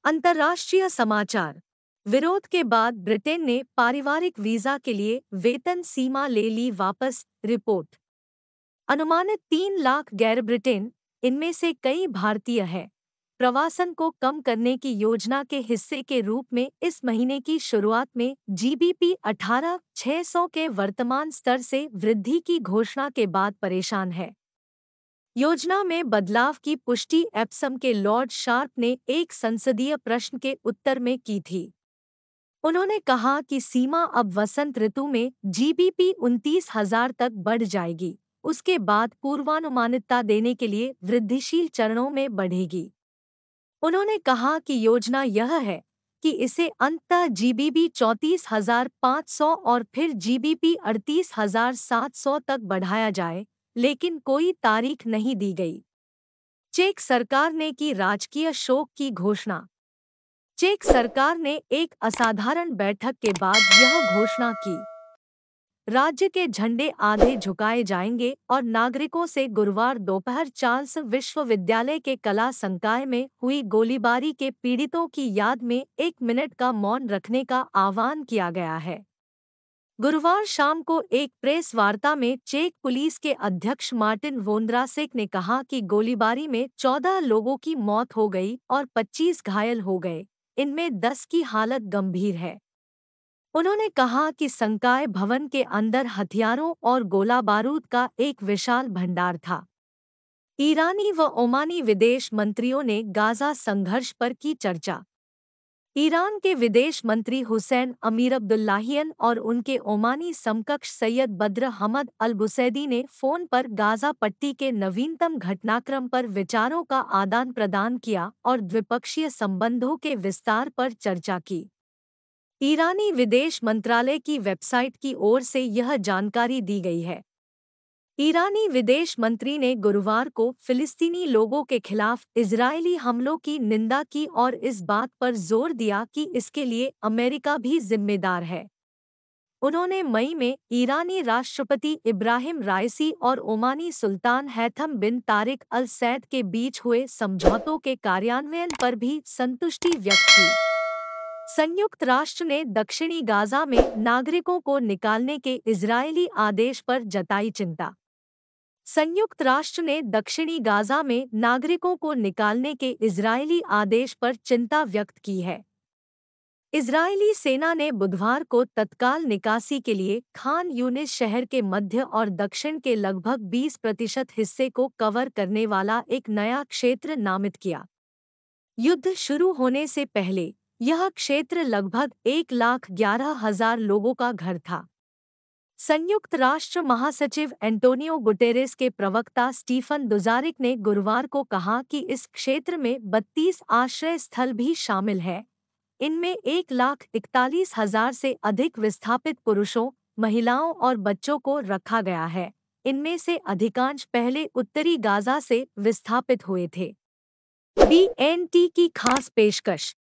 अंतर्राष्ट्रीय समाचार। विरोध के बाद ब्रिटेन ने पारिवारिक वीजा के लिए वेतन सीमा ले ली वापस। रिपोर्ट। अनुमानित 3 लाख गैर ब्रिटेन, इनमें से कई भारतीय हैं, प्रवासन को कम करने की योजना के हिस्से के रूप में इस महीने की शुरुआत में जीबीपी 18,600 के वर्तमान स्तर से वृद्धि की घोषणा के बाद परेशान है। योजना में बदलाव की पुष्टि एप्सम के लॉर्ड शार्प ने एक संसदीय प्रश्न के उत्तर में की थी। उन्होंने कहा कि सीमा अब वसंत ऋतु में जीबीपी 29,000 तक बढ़ जाएगी, उसके बाद पूर्वानुमानितता देने के लिए वृद्धिशील चरणों में बढ़ेगी। उन्होंने कहा कि योजना यह है कि इसे अंततः जीबीपी 34,500 और फिर जीबीपी 38,700 तक बढ़ाया जाए, लेकिन कोई तारीख नहीं दी गई। चेक सरकार ने की राजकीय शोक की घोषणा। चेक सरकार ने एक असाधारण बैठक के बाद यह घोषणा की। राज्य के झंडे आधे झुकाए जाएंगे और नागरिकों से गुरुवार दोपहर चार्ल्स विश्वविद्यालय के कला संकाय में हुई गोलीबारी के पीड़ितों की याद में 1 मिनट का मौन रखने का आह्वान किया गया है। गुरुवार शाम को एक प्रेस वार्ता में चेक पुलिस के अध्यक्ष मार्टिन वोंद्रासेक ने कहा कि गोलीबारी में 14 लोगों की मौत हो गई और 25 घायल हो गए, इनमें 10 की हालत गंभीर है। उन्होंने कहा कि संकाय भवन के अंदर हथियारों और गोला बारूद का एक विशाल भंडार था। ईरानी व ओमानी विदेश मंत्रियों ने गाजा संघर्ष पर की चर्चा। ईरान के विदेश मंत्री हुसैन अमीर अब्दुल्लाहियन और उनके ओमानी समकक्ष सैयद बद्र हमद अल बुसैदी ने फ़ोन पर गाजा पट्टी के नवीनतम घटनाक्रम पर विचारों का आदान प्रदान किया और द्विपक्षीय संबंधों के विस्तार पर चर्चा की। ईरानी विदेश मंत्रालय की वेबसाइट की ओर से यह जानकारी दी गई है। ईरानी विदेश मंत्री ने गुरुवार को फिलिस्तीनी लोगों के खिलाफ इजरायली हमलों की निंदा की और इस बात पर जोर दिया कि इसके लिए अमेरिका भी जिम्मेदार है। उन्होंने मई में ईरानी राष्ट्रपति इब्राहिम राइसी और ओमानी सुल्तान हैथम बिन तारिक अल सैद के बीच हुए समझौतों के कार्यान्वयन पर भी संतुष्टि व्यक्त की। संयुक्त राष्ट्र ने दक्षिणी गाजा में नागरिकों को निकालने के इजरायली आदेश पर जताई चिंता। संयुक्त राष्ट्र ने दक्षिणी गाजा में नागरिकों को निकालने के इजरायली आदेश पर चिंता व्यक्त की है। इजरायली सेना ने बुधवार को तत्काल निकासी के लिए खान यूनिस शहर के मध्य और दक्षिण के लगभग 20% हिस्से को कवर करने वाला एक नया क्षेत्र नामित किया। युद्ध शुरू होने से पहले यह क्षेत्र लगभग 1,11,000 लोगों का घर था। संयुक्त राष्ट्र महासचिव एंटोनियो गुटेरेस के प्रवक्ता स्टीफन दुजारिक ने गुरुवार को कहा कि इस क्षेत्र में 32 आश्रय स्थल भी शामिल हैं। इनमें 1,41,000 से अधिक विस्थापित पुरुषों, महिलाओं और बच्चों को रखा गया है। इनमें से अधिकांश पहले उत्तरी गाजा से विस्थापित हुए थे। BNT की खास पेशकश।